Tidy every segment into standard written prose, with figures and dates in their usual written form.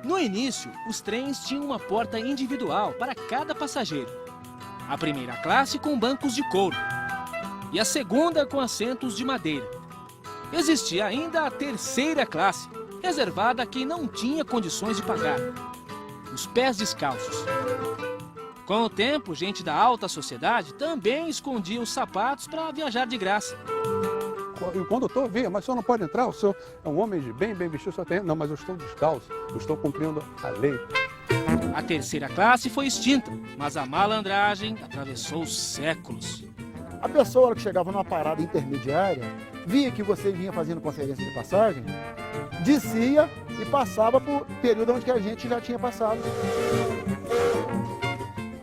No início, os trens tinham uma porta individual para cada passageiro. A primeira classe com bancos de couro e a segunda com assentos de madeira. Existia ainda a terceira classe, reservada a quem não tinha condições de pagar: os pés descalços. Com o tempo, gente da alta sociedade também escondia os sapatos para viajar de graça. E o condutor via: mas o senhor não pode entrar, o senhor é um homem de bem vestido, só tem... Não, mas eu estou descalço, eu estou cumprindo a lei. A terceira classe foi extinta, mas a malandragem atravessou séculos. A pessoa que chegava numa parada intermediária, via que você vinha fazendo conferência de passagem, descia e passava por período onde a gente já tinha passado.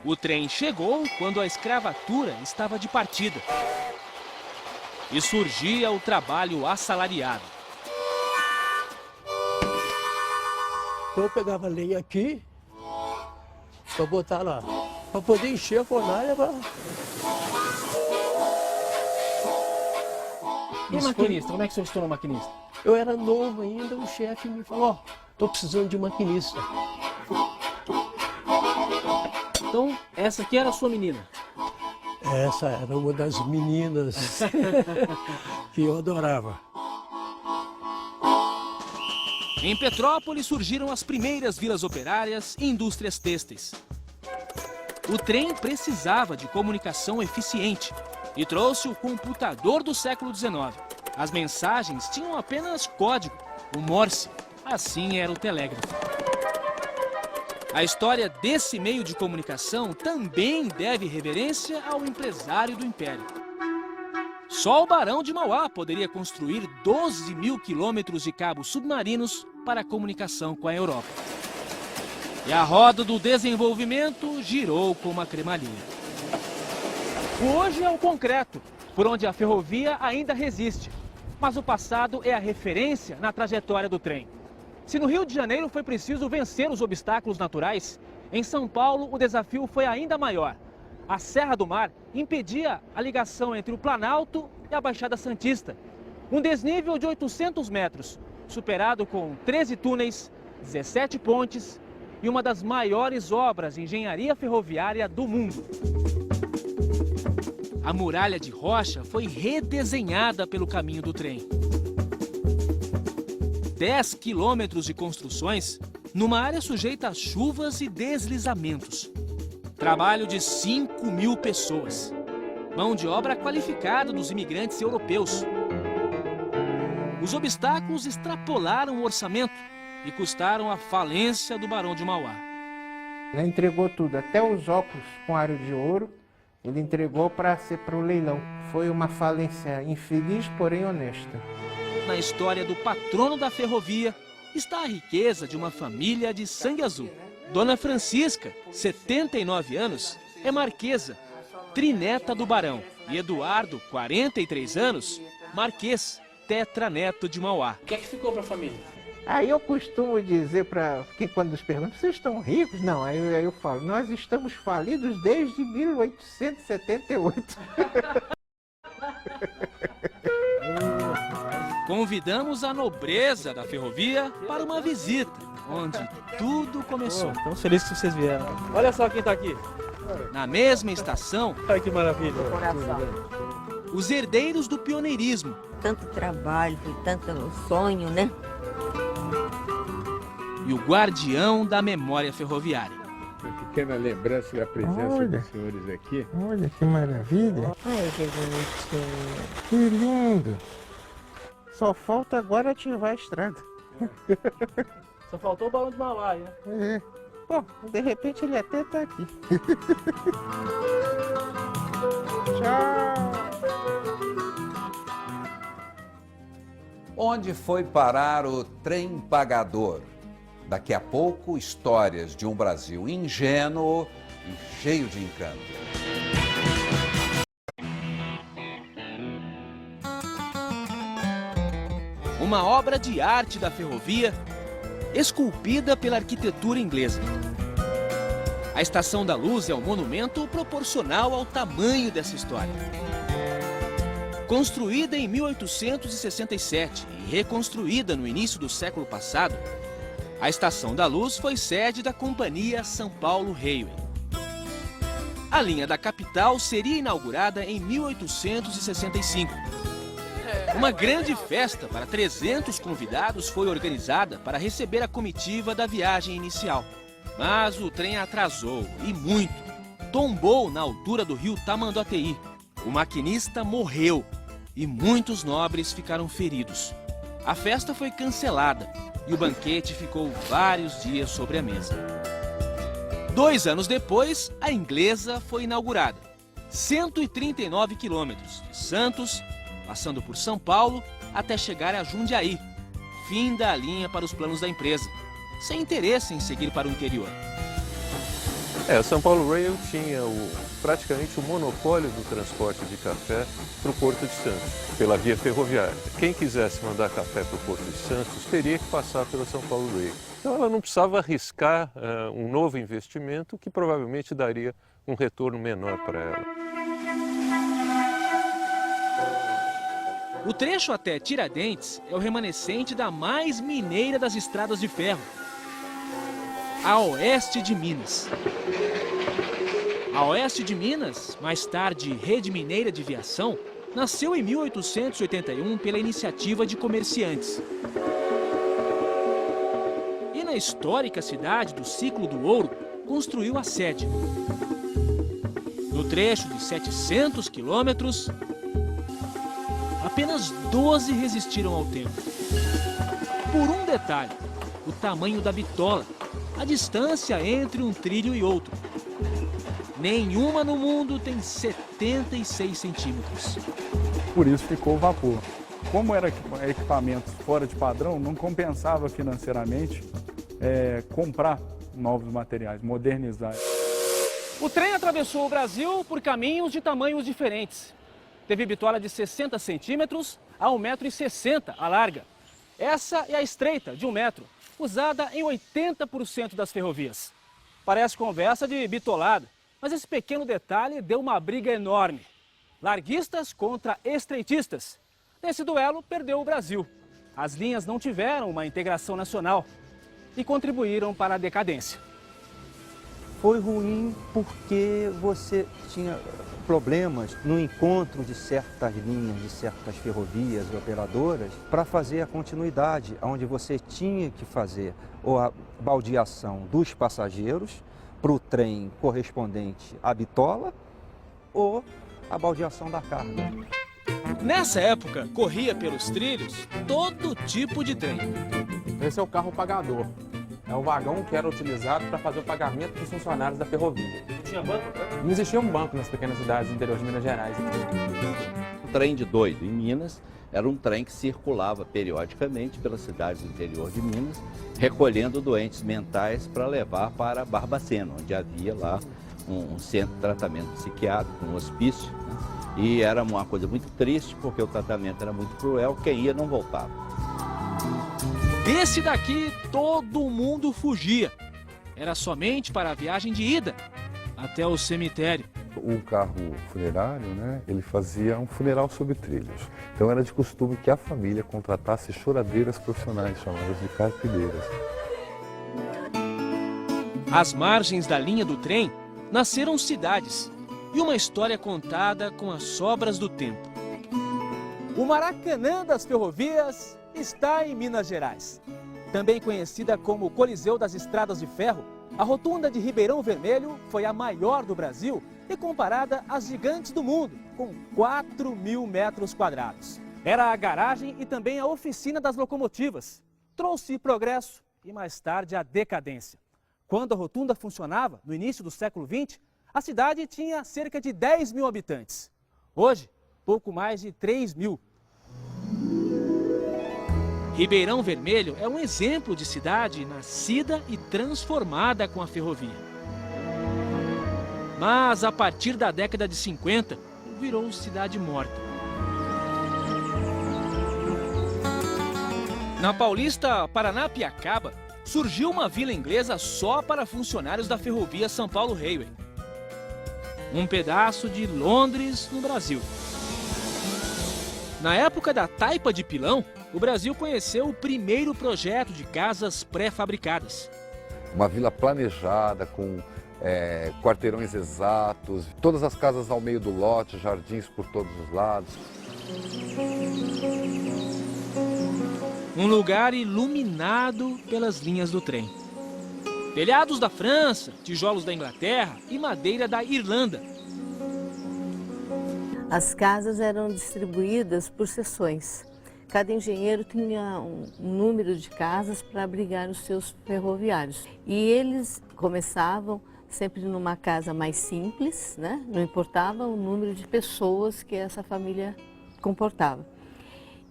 O trem chegou quando a escravatura estava de partida. E surgia o trabalho assalariado. Então eu pegava lenha aqui, para botar lá, para poder encher a fornalha. E o maquinista? Como é que você se tornou maquinista? Eu era novo ainda, o chefe me falou: ó, tô precisando de um maquinista. Então, essa aqui era a sua menina? Essa era uma das meninas que eu adorava. Em Petrópolis surgiram as primeiras vilas operárias e indústrias têxteis. O trem precisava de comunicação eficiente e trouxe o computador do século XIX. As mensagens tinham apenas código, o Morse. Assim era o telégrafo. A história desse meio de comunicação também deve reverência ao empresário do Império. Só o Barão de Mauá poderia construir 12 mil quilômetros de cabos submarinos para a comunicação com a Europa. E a roda do desenvolvimento girou como a cremalheira. Hoje é o concreto, por onde a ferrovia ainda resiste. Mas o passado é a referência na trajetória do trem. Se no Rio de Janeiro foi preciso vencer os obstáculos naturais, em São Paulo o desafio foi ainda maior. A Serra do Mar impedia a ligação entre o Planalto e a Baixada Santista. Um desnível de 800 metros, superado com 13 túneis, 17 pontes e uma das maiores obras de engenharia ferroviária do mundo. A muralha de rocha foi redesenhada pelo caminho do trem. 10 quilômetros de construções numa área sujeita a chuvas e deslizamentos. Trabalho de 5 mil pessoas. Mão de obra qualificada dos imigrantes europeus. Os obstáculos extrapolaram o orçamento e custaram a falência do Barão de Mauá. Ele entregou tudo, até os óculos com aro de ouro, ele entregou para ser para o leilão. Foi uma falência infeliz, porém honesta. Na história do patrono da ferrovia está a riqueza de uma família de sangue azul. Dona Francisca, 79 anos, é marquesa, trineta do barão. E Eduardo, 43 anos, marquês, tetraneto de Mauá. O que é que ficou para a família? Aí eu costumo dizer para que quando nos perguntam: vocês estão ricos? Não, aí eu falo: nós estamos falidos desde 1878. Convidamos a nobreza da ferrovia para uma visita, onde tudo começou. Estamos felizes que vocês vieram. Olha só quem está aqui. Na mesma estação, Olha que maravilha. os herdeiros do pioneirismo. Tanto trabalho, foi tanto sonho, né? E o guardião da memória ferroviária. Uma pequena lembrança da presença dos senhores aqui. Olha que maravilha. Ai, que bonitinho. Que lindo. Só falta agora ativar a estrada. Só faltou o Barão de Mauá, né? É. Bom, de repente ele até está aqui. Tchau. Onde foi parar o trem pagador? Daqui a pouco, histórias de um Brasil ingênuo e cheio de encanto. Uma obra de arte da ferrovia, esculpida pela arquitetura inglesa. A Estação da Luz é um monumento proporcional ao tamanho dessa história. Construída em 1867 e reconstruída no início do século passado, A Estação da Luz foi sede da Companhia São Paulo Railway. A linha da capital seria inaugurada em 1865. Uma grande festa para 300 convidados foi organizada para receber a comitiva da viagem inicial. Mas o trem atrasou, e muito. Tombou na altura do rio Tamanduateí. O maquinista morreu e muitos nobres ficaram feridos. A festa foi cancelada e o banquete ficou vários dias sobre a mesa. 2 anos depois, a Inglesa foi inaugurada. 139 quilômetros de Santos, passando por São Paulo, até chegar a Jundiaí. Fim da linha para os planos da empresa, sem interesse em seguir para o interior. A São Paulo Rail tinha praticamente o monopólio do transporte de café para o Porto de Santos, pela via ferroviária. Quem quisesse mandar café para o Porto de Santos teria que passar pela São Paulo Rail. Então ela não precisava arriscar um novo investimento que provavelmente daria um retorno menor para ela. O trecho até Tiradentes é o remanescente da mais mineira das estradas de ferro, a Oeste de Minas. A Oeste de Minas, mais tarde Rede Mineira de Viação, nasceu em 1881 pela iniciativa de comerciantes. E na histórica cidade do Ciclo do Ouro, construiu a sede. No trecho de 700 quilômetros, apenas 12 resistiram ao tempo. Por um detalhe, o tamanho da bitola, a distância entre um trilho e outro. Nenhuma no mundo tem 76 centímetros. Por isso ficou o vapor. Como era equipamentos fora de padrão, não compensava financeiramente comprar novos materiais, modernizar. O trem atravessou o Brasil por caminhos de tamanhos diferentes. Teve bitola de 60 centímetros a 1,60 m a larga. Essa é a estreita, de 1 metro, usada em 80% das ferrovias. Parece conversa de bitolada, mas esse pequeno detalhe deu uma briga enorme. Larguistas contra estreitistas. Nesse duelo, perdeu o Brasil. As linhas não tiveram uma integração nacional e contribuíram para a decadência. Foi ruim porque você tinha problemas no encontro de certas linhas, de certas ferrovias e operadoras para fazer a continuidade, onde você tinha que fazer a baldeação dos passageiros para o trem correspondente à bitola ou a baldeação da carga. Nessa época, corria pelos trilhos todo tipo de trem. Esse é o carro pagador. É o vagão que era utilizado para fazer o pagamento dos funcionários da ferrovia. Tinha banco? Não existia um banco nas pequenas cidades do interior de Minas Gerais. O trem de doido em Minas era um trem que circulava periodicamente pelas cidades do interior de Minas, recolhendo doentes mentais para levar para Barbacena, onde havia lá um centro de tratamento psiquiátrico, um hospício. E era uma coisa muito triste, porque o tratamento era muito cruel, quem ia não voltava. Desse daqui, todo mundo fugia. Era somente para a viagem de ida até o cemitério. O carro funerário, ele fazia um funeral sobre trilhos. Então era de costume que a família contratasse choradeiras profissionais, chamadas de carpideiras. Às margens da linha do trem, nasceram cidades e uma história contada com as sobras do tempo. O Maracanã das ferrovias está em Minas Gerais. Também conhecida como Coliseu das Estradas de Ferro, a rotunda de Ribeirão Vermelho foi a maior do Brasil e comparada às gigantes do mundo, com 4.000 metros quadrados. Era a garagem e também a oficina das locomotivas. Trouxe progresso e mais tarde a decadência. Quando a rotunda funcionava, no início do século XX, a cidade tinha cerca de 10.000 habitantes. Hoje, pouco mais de 3.000. Ribeirão Vermelho é um exemplo de cidade nascida e transformada com a ferrovia. Mas, a partir da década de 50, virou cidade morta. Na Paulista Paranapiacaba, surgiu uma vila inglesa só para funcionários da ferrovia São Paulo Railway. Um pedaço de Londres, no Brasil. Na época da taipa de pilão, o Brasil conheceu o primeiro projeto de casas pré-fabricadas. Uma vila planejada, com quarteirões exatos, todas as casas ao meio do lote, jardins por todos os lados. Um lugar iluminado pelas linhas do trem. Telhados da França, tijolos da Inglaterra e madeira da Irlanda. As casas eram distribuídas por seções. Cada engenheiro tinha um número de casas para abrigar os seus ferroviários. E eles começavam sempre numa casa mais simples, né? Não importava o número de pessoas que essa família comportava.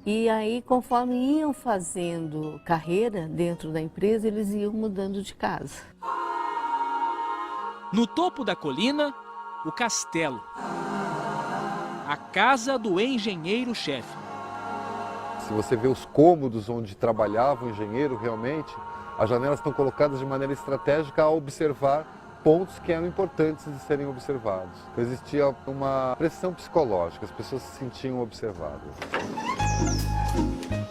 E aí, conforme iam fazendo carreira dentro da empresa, eles iam mudando de casa. No topo da colina, o castelo. A casa do engenheiro-chefe. Se você vê os cômodos onde trabalhava o engenheiro, realmente, as janelas estão colocadas de maneira estratégica a observar pontos que eram importantes de serem observados. Então, existia uma pressão psicológica, as pessoas se sentiam observadas.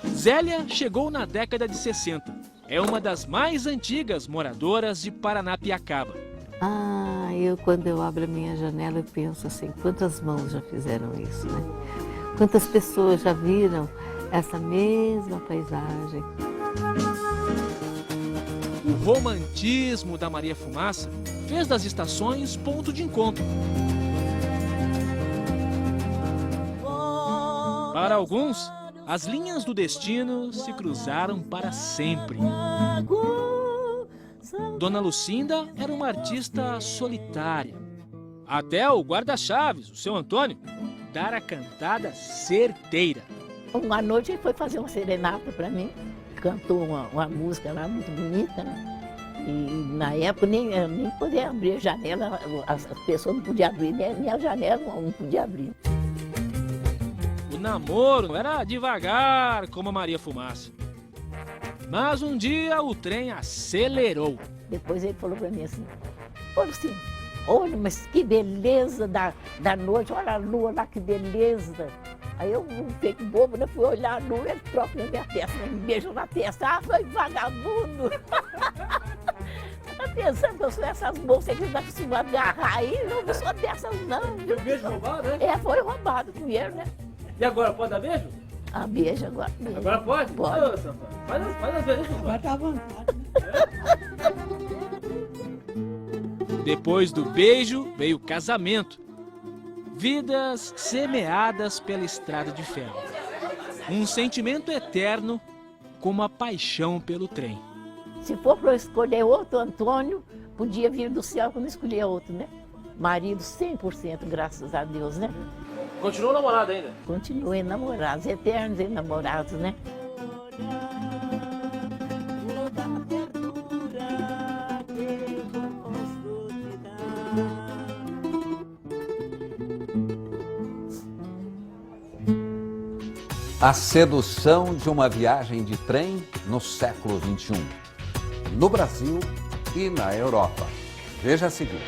Zélia chegou na década de 60. É uma das mais antigas moradoras de Paranapiacaba. Quando eu abro a minha janela, eu penso assim, quantas mãos já fizeram isso, né? Quantas pessoas já viram essa mesma paisagem. O romantismo da Maria Fumaça fez das estações ponto de encontro. Para alguns, as linhas do destino se cruzaram para sempre. Dona Lucinda era uma artista solitária. Até o guarda-chaves, o seu Antônio, dar a cantada certeira. Uma noite ele foi fazer uma serenata para mim, cantou uma música lá muito bonita, né? E na época nem podia abrir a janela, as pessoas não podiam abrir, nem a janela não podia abrir. O namoro era devagar como a Maria Fumaça. Mas um dia o trem acelerou. Depois ele falou para mim assim, olha, mas que beleza da noite, olha a lua lá, que beleza. Aí eu fiquei bobo, né? Fui olhar a lua, ele troca na minha testa, né? Me beijou na testa. Ah, foi vagabundo! Tá pensando que eu sou essas moças que não costumam agarrar aí? Eu não sou dessas, não. Deu beijo roubado, né? Foi roubado primeiro, né? E agora, pode dar beijo? Beijo agora. Beijo. Agora pode? Pode. Ô, faz as vezes. Agora tá à vontade. Depois do beijo, veio o casamento. Vidas semeadas pela estrada de ferro. Um sentimento eterno, como a paixão pelo trem. Se for para eu escolher outro Antônio, podia vir do céu que eu não escolhia outro, né? Marido 100%, graças a Deus, né? Continua namorado ainda? Continuem namorados, eternos enamorados, né? A sedução de uma viagem de trem no século XXI, no Brasil e na Europa. Veja a seguir.